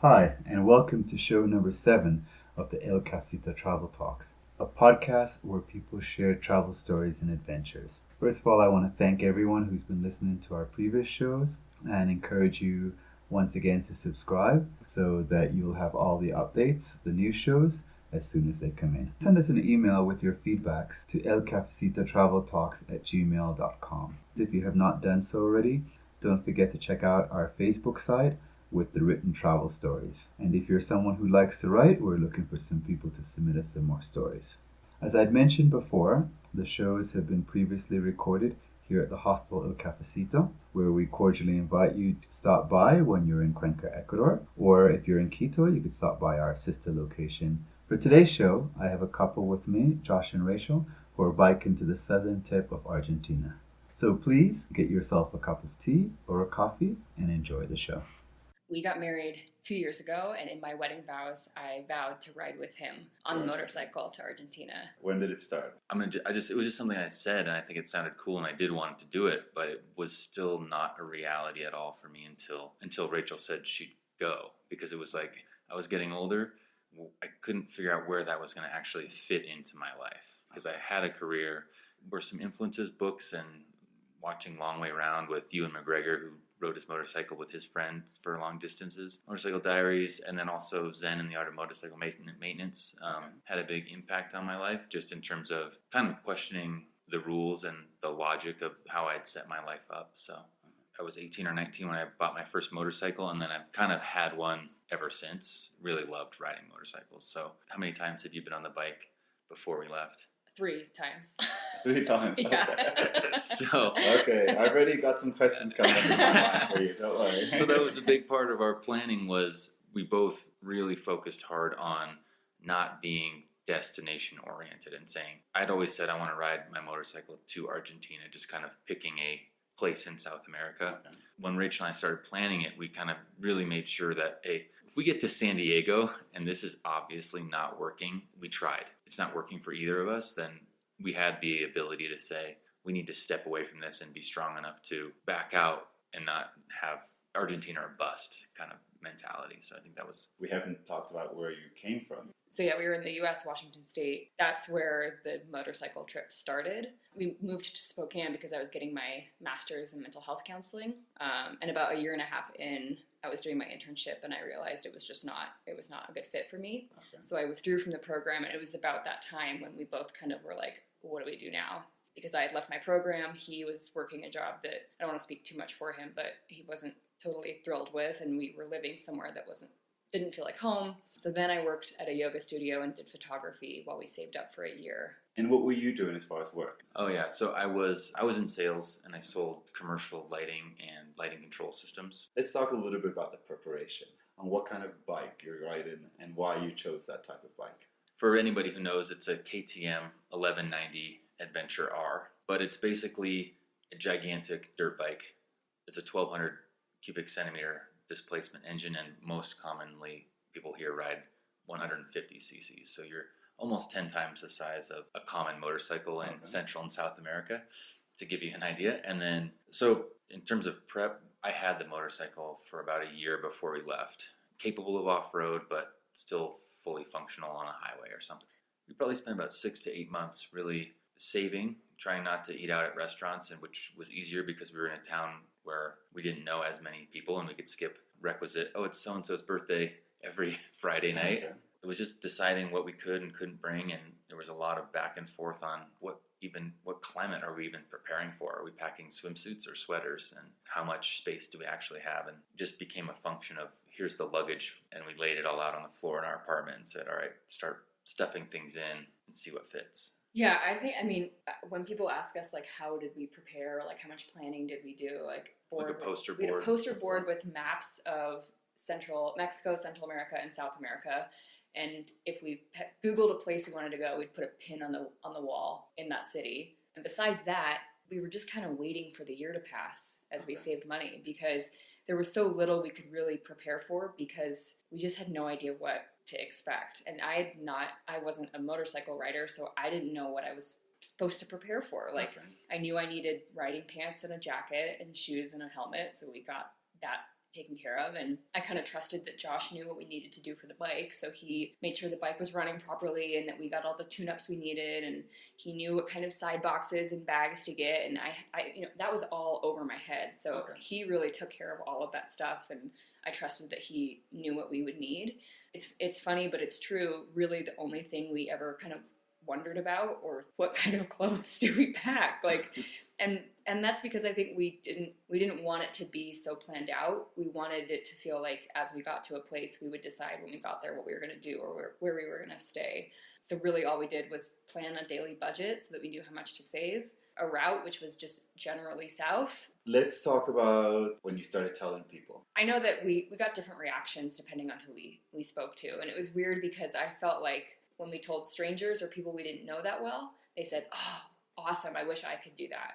Hi, and welcome to show number 7 of the El Cafecito Travel Talks, a podcast where people share travel stories and adventures. First of all, I want to thank everyone who's been listening to our previous shows and encourage you once again to subscribe so that you'll have all the updates, the new shows, as soon as they come in. Send us an email with your feedbacks to elcafecitotraveltalks@gmail.com. If you have not done so already, don't forget to check out our Facebook site with the written travel stories. And if you're someone who likes to write, we're looking for some people to submit us some more stories. As I'd mentioned before, the shows have been previously recorded here at the Hostel El Cafecito, where we cordially invite you to stop by when you're in Cuenca, Ecuador, or if you're in Quito, you could stop by our sister location. For today's show, I have a couple with me, Josh and Rachel, who are biking to the southern tip of Argentina. So please get yourself a cup of tea or a coffee and enjoy the show. We got married 2 years ago, and in my wedding vows, I vowed to ride with him on the motorcycle to Argentina. When did it start? It was just something I said, and I think it sounded cool, and I did want to do it, but it was still not a reality at all for me until Rachel said she'd go, because it was like I was getting older. I couldn't figure out where that was going to actually fit into my life, because I had a career. Were some influences, books, and watching Long Way Round with Ewan McGregor, who rode his motorcycle with his friend for long distances, Motorcycle Diaries, and then also Zen and the Art of Motorcycle Maintenance had a big impact on my life, just in terms of kind of questioning the rules and the logic of how I'd set my life up. So I was 18 or 19 when I bought my first motorcycle, and then I've kind of had one ever since. Really loved riding motorcycles. So how many times had you been on the bike before we left? 3 times. 3 times. Yeah. Okay, I already got some questions coming up in my mind for you. Don't worry. So that was a big part of our planning. Was we both really focused hard on not being destination oriented and saying, I'd always said I want to ride my motorcycle to Argentina, just kind of picking a place in South America. Okay. When Rachel and I started planning it, we kind of really made sure that, hey, if we get to San Diego and this is obviously not working, we tried. It's not working for either of us, then we had the ability to say, we need to step away from this and be strong enough to back out and not have Argentina or bust kind of mentality. So I think that was... We haven't talked about where you came from. So yeah, we were in the U.S., Washington State. That's where the motorcycle trip started. We moved to Spokane because I was getting my master's in mental health counseling. And about a year and a half in, I was doing my internship, and I realized it was not a good fit for me. Okay. So I withdrew from the program, and it was about that time when we both kind of were like, what do we do now? Because I had left my program. He was working a job that, I don't want to speak too much for him, but he wasn't totally thrilled with, and we were living somewhere that didn't feel like home. So then I worked at a yoga studio and did photography while we saved up for a year. And what were you doing as far as work? Oh yeah, so I was in sales, and I sold commercial lighting and lighting control systems. Let's talk a little bit about the preparation and what kind of bike you're riding and why you chose that type of bike. For anybody who knows, it's a KTM 1190 Adventure R, but it's basically a gigantic dirt bike. It's a 1200 cubic centimeter displacement engine, and most commonly people here ride 150 cc's. So you're almost 10 times the size of a common motorcycle in Central and South America, to give you an idea. And then, so in terms of prep, I had the motorcycle for about a year before we left. Capable of off-road, but still fully functional on a highway or something. We probably spent about 6 to 8 months really saving, trying not to eat out at restaurants, and which was easier because we were in a town where we didn't know as many people, and we could skip requisite, oh, it's so-and-so's birthday every Friday night. Okay. It was just deciding what we could and couldn't bring, and there was a lot of back and forth on what climate are we even preparing for? Are we packing swimsuits or sweaters, and how much space do we actually have? And it just became a function of, here's the luggage, and we laid it all out on the floor in our apartment and said, all right, start stuffing things in and see what fits. Yeah, when people ask us, like, how did we prepare, like, how much planning did we do, like a poster board. We had a poster board with maps of Central Mexico, Central America, and South America. And if we Googled a place we wanted to go, we'd put a pin on the wall in that city. And besides that, we were just kind of waiting for the year to pass as we saved money, because there was so little we could really prepare for, because we just had no idea what to expect. And I wasn't a motorcycle rider, so I didn't know what I was supposed to prepare for. Like, I knew I needed riding pants and a jacket and shoes and a helmet, so we got that taken care of. And I kind of trusted that Josh knew what we needed to do for the bike. So he made sure the bike was running properly and that we got all the tune-ups we needed. And he knew what kind of side boxes and bags to get. And I that was all over my head. So he really took care of all of that stuff. And I trusted that he knew what we would need. It's funny, but it's true. Really, the only thing we ever kind of wondered about, or what kind of clothes do we pack, like, and that's because I think we didn't want it to be so planned out. We wanted it to feel like as we got to a place, we would decide when we got there what we were going to do or where we were going to stay. So really all we did was plan a daily budget so that we knew how much to save, a route which was just generally south. Let's talk about when you started telling people. I know that we got different reactions depending on who we spoke to, and it was weird because I felt like when we told strangers or people we didn't know that well, they said, "Oh, awesome, I wish I could do that."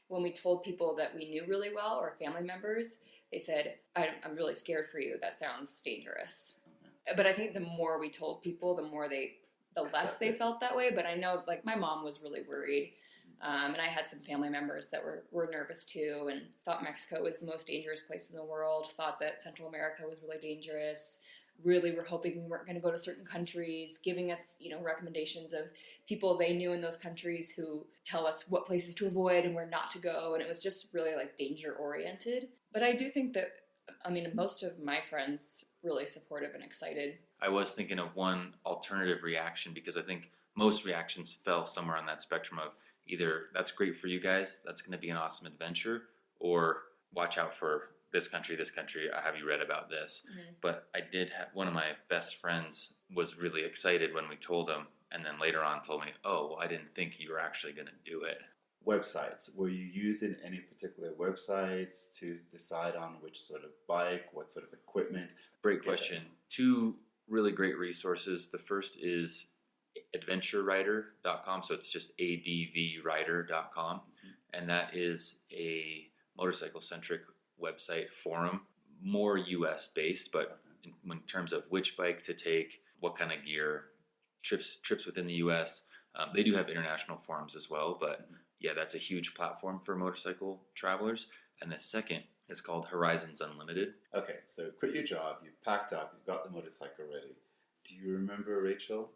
When we told people that we knew really well or family members, they said, I'm really scared for you. That sounds dangerous. Okay. But I think the more we told people, the less they felt that way. But I know, like, my mom was really worried. And I had some family members that were nervous too and thought Mexico was the most dangerous place in the world, thought that Central America was really dangerous. Really were hoping we weren't going to go to certain countries, giving us, recommendations of people they knew in those countries who tell us what places to avoid and where not to go. And it was just really like danger oriented. But I do think that, most of my friends really supportive and excited. I was thinking of one alternative reaction because I think most reactions fell somewhere on that spectrum of either that's great for you guys, that's going to be an awesome adventure, or watch out for this country, have you read about this? Mm-hmm. But I did have one of my best friends was really excited when we told him, and then later on told me, "Oh, well, I didn't think you were actually going to do it." Websites. Were you using any particular websites to decide on which sort of bike, what sort of equipment? Great question. Two really great resources. The first is adventurerider.com, so it's just advrider.com, and that is a motorcycle-centric website forum, more US based, but in terms of which bike to take, what kind of gear, trips within the US. They do have international forums as well, but yeah, that's a huge platform for motorcycle travelers. And the second is called Horizons Unlimited. Okay, so quit your job, you've packed up, you've got the motorcycle ready. Do you remember, Rachel,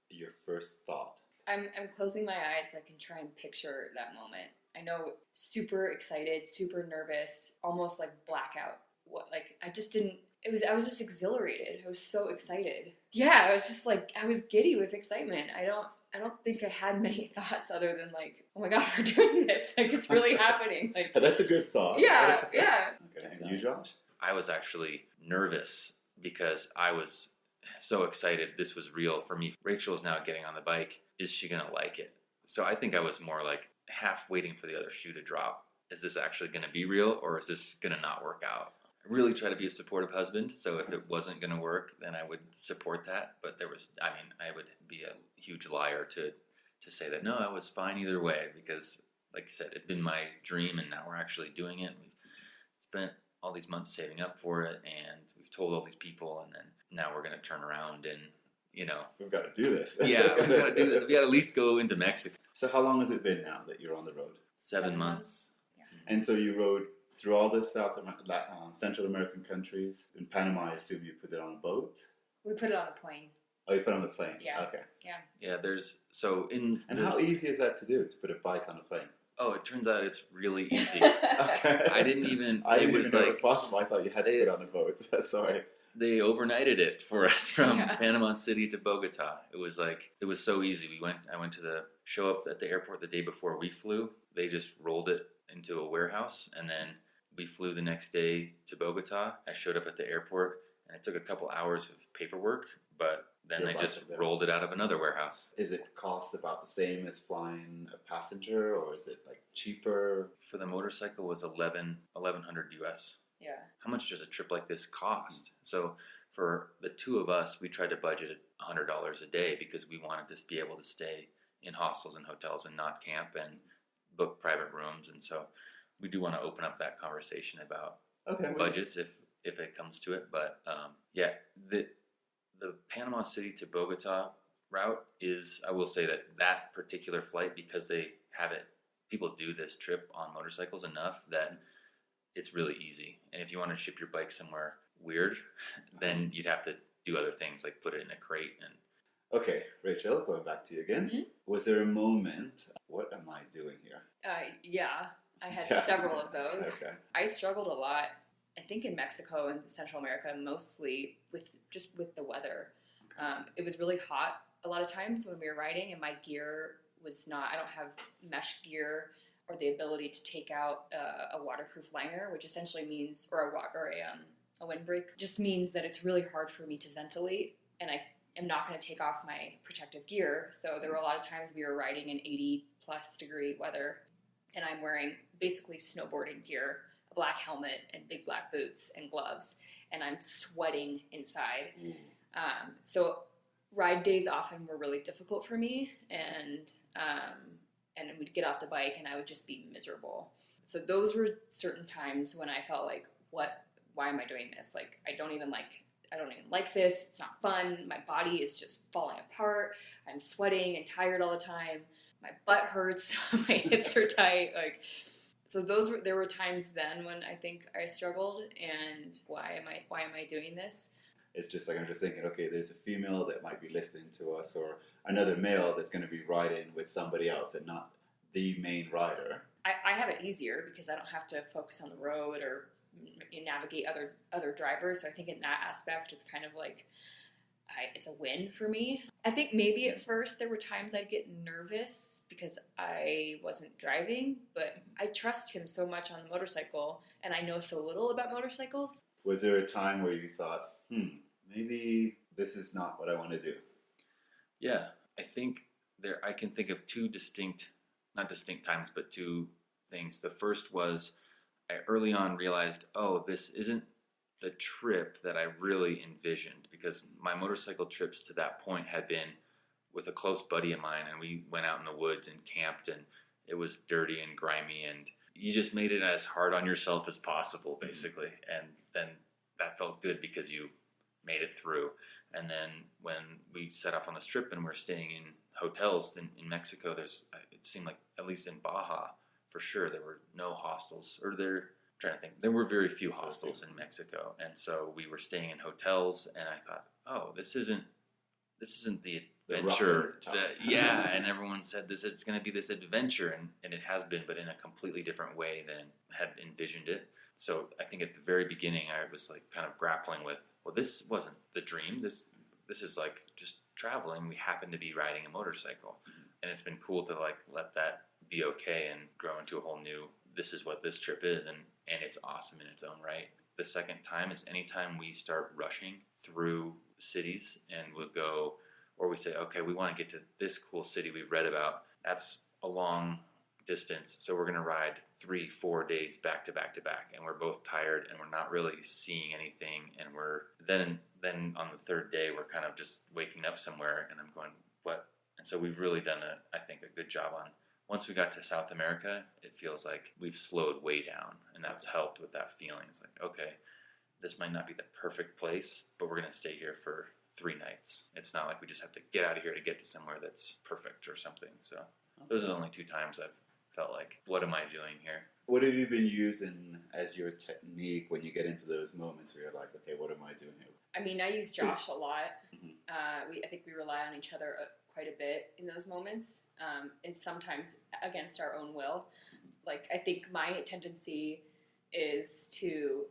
your first thought? I'm closing my eyes so I can try and picture that moment. I know, super excited, super nervous, almost like blackout. I was just exhilarated. I was so excited. Yeah, I was just like, I was giddy with excitement. I don't think I had many thoughts other than like, oh my God, we're doing this. Like, it's really happening. Like, that's a good thought. Yeah. Okay, and you, Josh? I was actually nervous because I was so excited this was real for me. Rachel is now getting on the bike. Is she going to like it? So I think I was more like half waiting for the other shoe to drop. Is this actually going to be real, or is this going to not work out? I really try to be a supportive husband, so if it wasn't going to work, then I would support that. But I would be a huge liar to say that, no, I was fine either way, because like I said, it'd been my dream, and now we're actually doing it. We've spent all these months saving up for it, and we've told all these people, and then now we're going to turn around and, we've got to do this. Yeah, we've got to do this. We got to at least go into Mexico. So how long has it been now that you're on the road? 7 months. Yeah. And so you rode through all the Central American countries. In Panama, I assume you put it on a boat? We put it on a plane. Oh, you put it on the plane? Yeah. Okay. Yeah. And how easy is that to do, to put a bike on a plane? Oh, it turns out it's really easy. Okay. I didn't even know it was possible. I thought you had to put it on a boat. Sorry. They overnighted it for us from Panama City to Bogota. It was so easy. I went to the show up at the airport the day before we flew. They just rolled it into a warehouse, and then we flew the next day to Bogota. I showed up at the airport, and it took a couple hours of paperwork, but then they just rolled it out of another warehouse. Is it cost about the same as flying a passenger, or is it like cheaper? For the motorcycle, it was $1,100 US. Yeah. How much does a trip like this cost? So for the two of us, we tried to budget $100 a day because we wanted to be able to stay in hostels and hotels and not camp and book private rooms. And so we do want to open up that conversation about budgets if it comes to it. But the Panama City to Bogota route is, I will say that particular flight, because they have it, people do this trip on motorcycles enough that it's really easy. And if you want to ship your bike somewhere weird, then you'd have to do other things like put it in a crate. And Okay, Rachel, going back to you again. Mhm. Was there a moment, what am I doing here? Yeah, I had Yeah. several of those. Okay. I struggled a lot, I think in Mexico and Central America, mostly with the weather. It was really hot a lot of times when we were riding, and my gear was not, I don't have mesh gear or the ability to take out a waterproof liner, which essentially means, or a windbreak, just means that it's really hard for me to ventilate, and I am not going to take off my protective gear. So there were a lot of times we were riding in 80 plus degree weather, and I'm wearing basically snowboarding gear, a black helmet and big black boots and gloves, and I'm sweating inside. So ride days often were really difficult for me, and we'd get off the bike and I would just be miserable. So those were certain times when I felt like, why am I doing this? Like, I don't even like this. It's not fun. My body is just falling apart. I'm sweating and tired all the time. My butt hurts. My hips are tight. Like, so there were times then when I think I struggled, and why am I doing this? It's just like, I'm just thinking, okay, there's a female that might be listening to us, or another male that's going to be riding with somebody else and not the main rider. I have it easier because I don't have to focus on the road or navigate other drivers. So I think in that aspect, it's kind of like, it's a win for me. I think maybe at first there were times I'd get nervous because I wasn't driving, but I trust him so much on the motorcycle, and I know so little about motorcycles. Was there a time where you thought, maybe this is not what I want to do? yeah, I think I can think of not distinct times, but two things. The first was I early on realized, this isn't the trip that I really envisioned, because my motorcycle trips to that point had been with a close buddy of mine, and we went out in the woods and camped, and it was dirty and grimy, and you just made it as hard on yourself as possible, basically. And then that felt good because you made it through. And then when we set off on this trip and we're staying in hotels in Mexico, it seemed like, at least in Baja, for sure, there were no hostels, trying to think. There were very few hostels in Mexico, and so we were staying in hotels. And I thought, this isn't the adventure. And everyone said it's going to be this adventure, and it has been, but in a completely different way than I had envisioned it. So I think at the very beginning, I was like kind of grappling with, this wasn't the dream. This is like just traveling. We happen to be riding a motorcycle, and it's been cool to like let that be okay and grow into a whole new. This is what this trip is, and it's awesome in its own right. The second time is anytime we start rushing through cities, and we'll go, or we say, okay, we want to get to this cool city we've read about. That's a long distance, so we're going to ride 3-4 days back to back to back, and we're both tired, and we're not really seeing anything, and we're then on the third day we're kind of just waking up somewhere, and I'm going, what? And so we've really done I think a good job on. Once we got to South America, it feels like we've slowed way down, and that's helped with that feeling. It's like, okay, this might not be the perfect place, but we're going to stay here for 3 nights. It's not like we just have to get out of here to get to somewhere that's perfect or something. So those are the only 2 times I've felt like, what am I doing here? What have you been using as your technique when you get into those moments where you're like, okay, what am I doing here? I mean, I use Josh a lot. Mhm. I think we rely on each other quite a bit in those moments, and sometimes against our own will. Like, I think my tendency is to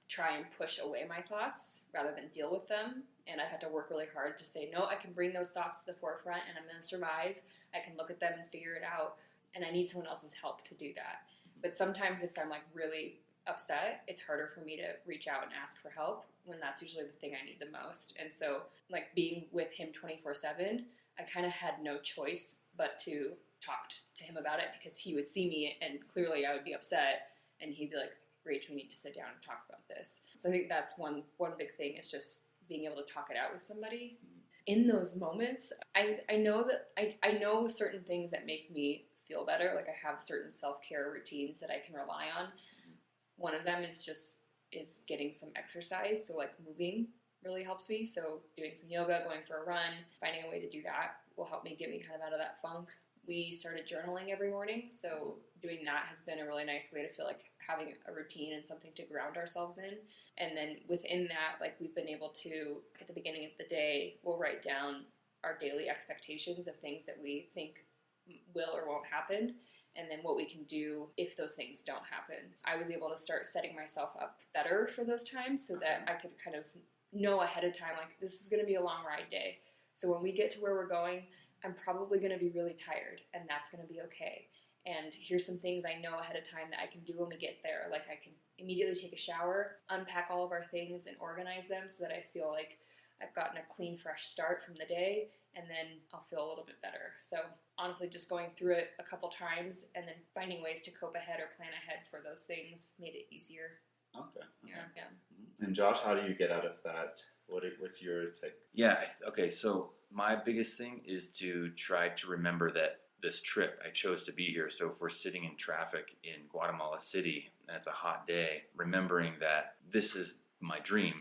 try and push away my thoughts rather than deal with them. And I've had to work really hard to say, no, I can bring those thoughts to the forefront, and I'm going to survive. I can look at them and figure it out, and I need someone else's help to do that. But sometimes if I'm like really upset, it's harder for me to reach out and ask for help when that's usually the thing I need the most. And so, like, being with him 24/7, I kind of had no choice but to talk to him about it, because he would see me and clearly I would be upset, and he'd be like, Rach, we need to sit down and talk about this. So I think that's one big thing, is just being able to talk it out with somebody. In those moments, I know that I know certain things that make me feel better. Like, I have certain self-care routines that I can rely on. One of them is getting some exercise. So like moving really helps me. So doing some yoga, going for a run, finding a way to do that will help me get me kind of out of that funk. we started journaling every morning. So doing that has been a really nice way to feel like having a routine and something to ground ourselves in. And then within that, like we've been able to, at the beginning of the day, we'll write down our daily expectations of things that we think will or won't happen, and then what we can do if those things don't happen. I was able to start setting myself up better for those times so that I could kind of know ahead of time, like, this is going to be a long ride day. So when we get to where we're going, I'm probably going to be really tired, and that's going to be okay. And here's some things I know ahead of time that I can do when we get there. Like, I can immediately take a shower, unpack all of our things, and organize them so that I feel like I've gotten a clean, fresh start from the day, and then I'll feel a little bit better. So honestly, just going through it a couple times and then finding ways to cope ahead or plan ahead for those things made it easier. Okay. Yeah. And Josh, how do you get out of that? What's your take? Yeah, okay, so my biggest thing is to try to remember that this trip, I chose to be here. So if we're sitting in traffic in Guatemala City and it's a hot day, remembering that this is my dream,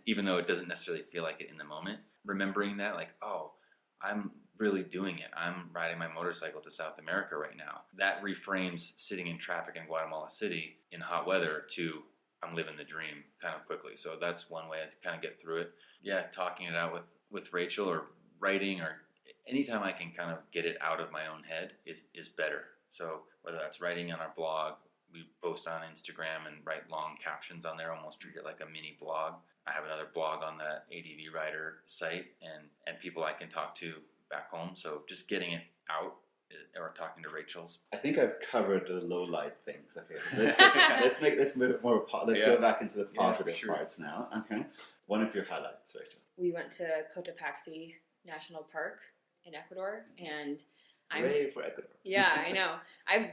even though it doesn't necessarily feel like it in the moment, remembering that, like, oh, I'm really doing it. I'm riding my motorcycle to South America right now. That reframes sitting in traffic in Guatemala City in hot weather to I'm living the dream kind of quickly. So that's one way to kind of get through it. Yeah, talking it out with Rachel, or writing, or anytime I can kind of get it out of my own head is better. So whether that's writing on our blog, we post on Instagram and write long captions on there, almost treat it like a mini blog. I have another blog on the ADV Rider site and people I can talk to back home. So just getting it out, or talking to Rachel's. I think I've covered the low light things. Okay, let's move more. Let's go back into the positive parts now. Okay, one of your highlights, Rachel. We went to Cotopaxi National Park in Ecuador, and Hooray for Ecuador! Yeah, I know. I've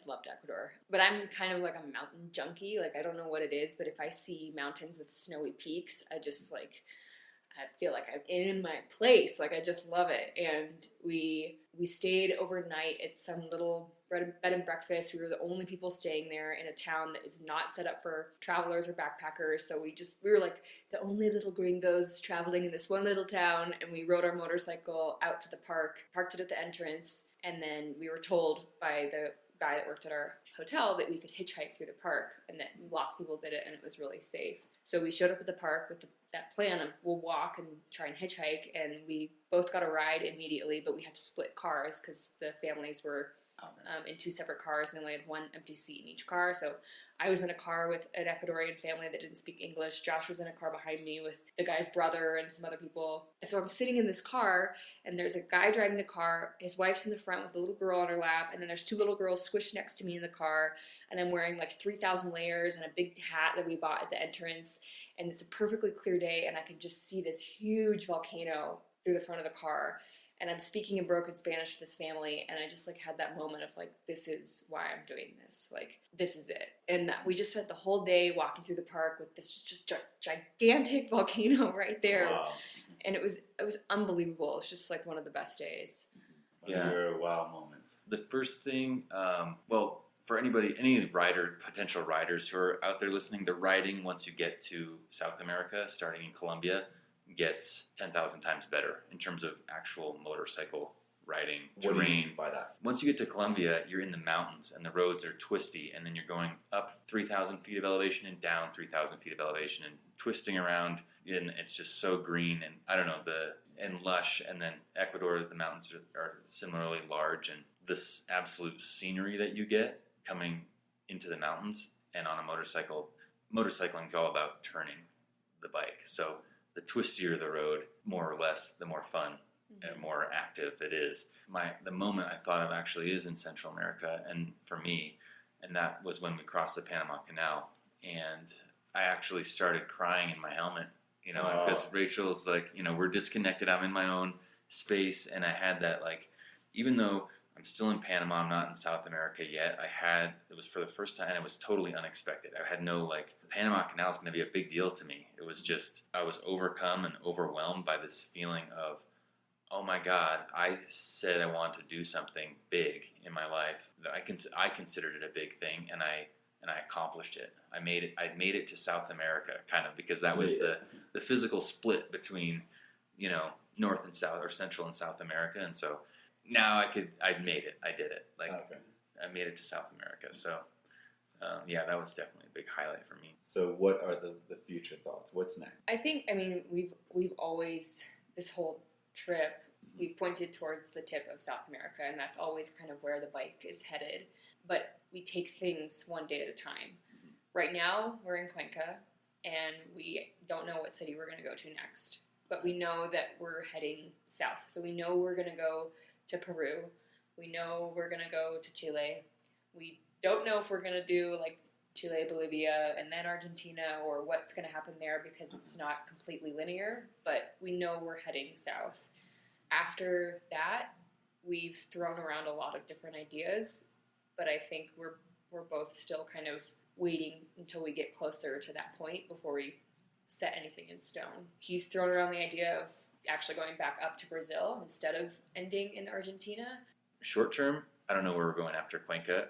loved Ecuador, but I'm kind of like a mountain junkie. Like, I don't know what it is, but if I see mountains with snowy peaks, I just like, I feel like I'm in my place. Like, I just love it. And we stayed overnight at some little bed and breakfast. We were the only people staying there in a town that is not set up for travelers or backpackers. So we were like the only little gringos traveling in this one little town. And we rode our motorcycle out to the park, parked it at the entrance. And then we were told by the guy that worked at our hotel that we could hitchhike through the park, and that lots of people did it and it was really safe. So we showed up at the park with that plan of we'll walk and try and hitchhike, and we both got a ride immediately, but we had to split cars because the families were in two separate cars, and they only had one empty seat in each car. So I was in a car with an Ecuadorian family that didn't speak English. Josh was in a car behind me with the guy's brother and some other people. So I'm sitting in this car, and there's a guy driving the car. His wife's in the front with a little girl on her lap, and then there's two little girls squished next to me in the car, and I'm wearing like 3,000 layers and a big hat that we bought at the entrance, and it's a perfectly clear day, and I can just see this huge volcano through the front of the car. And I'm speaking in broken Spanish to this family, and I just like had that moment of like, this is why I'm doing this. Like, this is it. And we just spent the whole day walking through the park with this just gigantic volcano right there. Wow. And it was unbelievable. It was just like one of the best days. One of your wow moments. The first thing, well, for any potential riders who are out there listening, the riding once you get to South America, starting in Colombia, gets 10,000 times better in terms of actual motorcycle riding terrain. What do you mean by that? Once you get to Colombia, you're in the mountains and the roads are twisty, and then you're going up 3,000 feet of elevation and down 3,000 feet of elevation and twisting around, and it's just so green and I don't know, and lush. And then Ecuador, the mountains are similarly large, and this absolute scenery that you get coming into the mountains and on a motorcycle. Motorcycling is all about turning the bike. So the twistier the road, more or less, the more fun and more active it is. The moment I thought of actually is in Central America, and for me, and that was when we crossed the Panama Canal, and I actually started crying in my helmet, because Rachel's like, we're disconnected, I'm in my own space, and I had that, like, even though I'm still in Panama, I'm not in South America yet, it was for the first time, and it was totally unexpected. I had no, like, the Panama Canal is going to be a big deal to me. It was just, I was overcome and overwhelmed by this feeling of, oh my God, I said I want to do something big in my life. I considered it a big thing, and I accomplished it. I made it to South America, kind of, because that was the physical split between, North and South, or Central and South America, and so now I made it. I did it. Like Okay. I made it to South America. So yeah, that was definitely a big highlight for me. So what are the future thoughts? What's next? I think, I mean, we've always, this whole trip, we've pointed towards the tip of South America, and that's always kind of where the bike is headed. But we take things one day at a time. Right now, we're in Cuenca, and we don't know what city we're going to go to next. But we know that we're heading south. So we know we're going to go to Peru. We know we're going to go to Chile. We don't know if we're going to do like Chile, Bolivia, and then Argentina, or what's going to happen there because it's not completely linear. But we know we're heading south. After that, we've thrown around a lot of different ideas, but I think we're both still kind of waiting until we get closer to that point before we set anything in stone. He's thrown around the idea of actually going back up to Brazil instead of ending in Argentina. Short term, I don't know where we're going after Cuenca.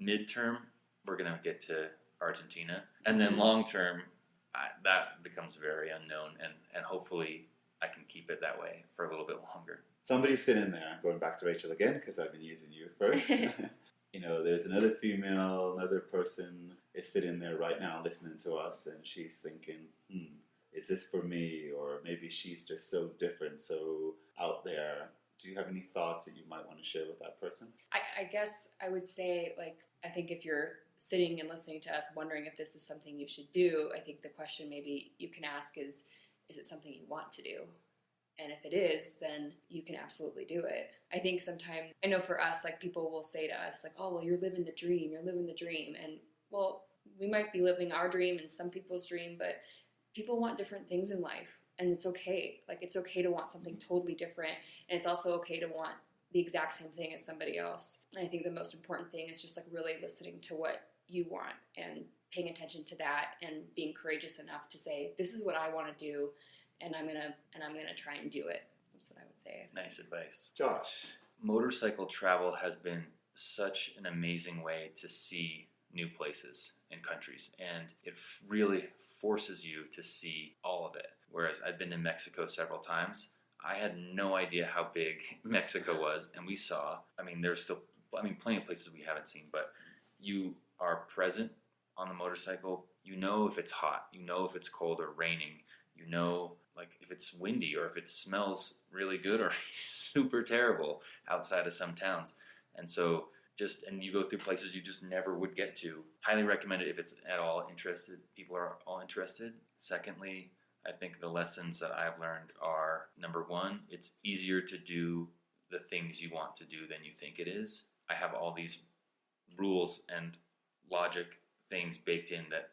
Mid-term, we're going to get to Argentina. And then long term, that becomes very unknown, and hopefully I can keep it that way for a little bit longer. Somebody's sitting there. I'm going back to Rachel again because I've been using you first. You know, there's another female, another person is sitting there right now listening to us, and she's thinking, is this for me? Or maybe she's just so different, so out there. Do you have any thoughts that you might want to share with that person? I guess I would say, like, I think if you're sitting and listening to us wondering if this is something you should do, I think the question maybe you can ask is it something you want to do? And if it is, then you can absolutely do it. I think sometimes, I know for us, like, people will say to us, like, oh, well, you're living the dream. And, well, we might be living our dream and some people's dream, but people want different things in life. And it's okay. Like, it's okay to want something totally different. And it's also okay to want the exact same thing as somebody else. And I think the most important thing is just, like, really listening to what you want and paying attention to that and being courageous enough to say, this is what I want to do. And I'm gonna try and do it. That's what I would say. Nice advice. Josh. Motorcycle travel has been such an amazing way to see new places and countries, and it really forces you to see all of it. Whereas I've been to Mexico several times, I had no idea how big Mexico was, and we saw, there's still, plenty of places we haven't seen, but you are present on the motorcycle. You know if it's hot, you know if it's cold or raining, you know, like, if it's windy or if it smells really good or super terrible outside of some towns. And so and you go through places you just never would get to. Highly recommend it if it's at all interested. People are all interested. Secondly, I think the lessons that I've learned are, number one, it's easier to do the things you want to do than you think it is. I have all these rules and logic things baked in that,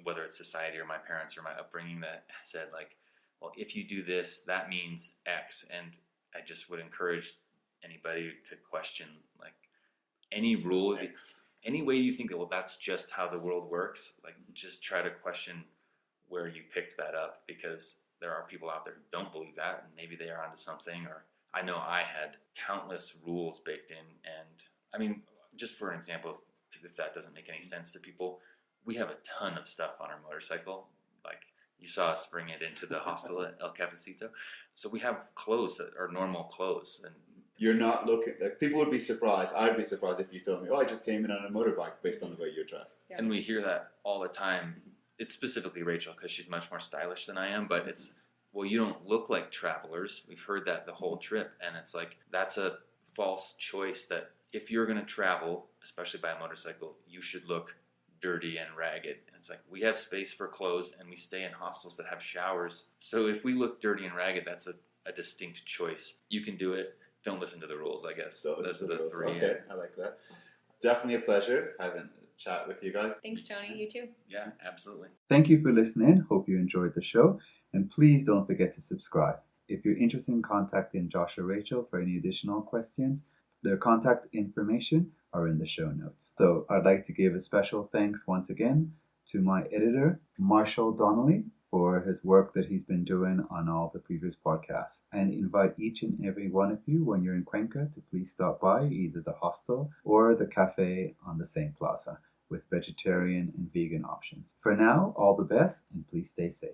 whether it's society or my parents or my upbringing, that said, like, well, if you do this, that means X. And I just would encourage anybody to question, like, any rule, any way you think that, well, that's just how the world works, like, just try to question where you picked that up, because there are people out there who don't believe that, and maybe they are onto something. Or I know I had countless rules baked in, and just for an example, if that doesn't make any sense to people, we have a ton of stuff on our motorcycle. Like, you saw us bring it into the hostel at El Cafecito. So we have clothes that are normal clothes. And you're not looking, like, people would be surprised. I'd be surprised if you told me, oh, I just came in on a motorbike based on the way you're dressed. Yeah. And we hear that all the time. It's specifically Rachel, because she's much more stylish than I am, but it's, well, you don't look like travelers. We've heard that the whole trip. And it's like, that's a false choice, that if you're going to travel, especially by a motorcycle, you should look dirty and ragged. And it's like, we have space for clothes and we stay in hostels that have showers. So if we look dirty and ragged, that's a distinct choice. You can do it. Don't listen to the rules, I guess. So that's the three. Okay, I like that. Definitely a pleasure having a chat with you guys. Thanks, Tony. You too. Yeah, absolutely. Thank you for listening. Hope you enjoyed the show. And please don't forget to subscribe. If you're interested in contacting Josh or Rachel for any additional questions, their contact information are in the show notes. So I'd like to give a special thanks once again to my editor, Marshall Donnelly, for his work that he's been doing on all the previous podcasts, and invite each and every one of you, when you're in Cuenca, to please stop by either the hostel or the cafe on the same plaza with vegetarian and vegan options. For now, all the best, and please stay safe.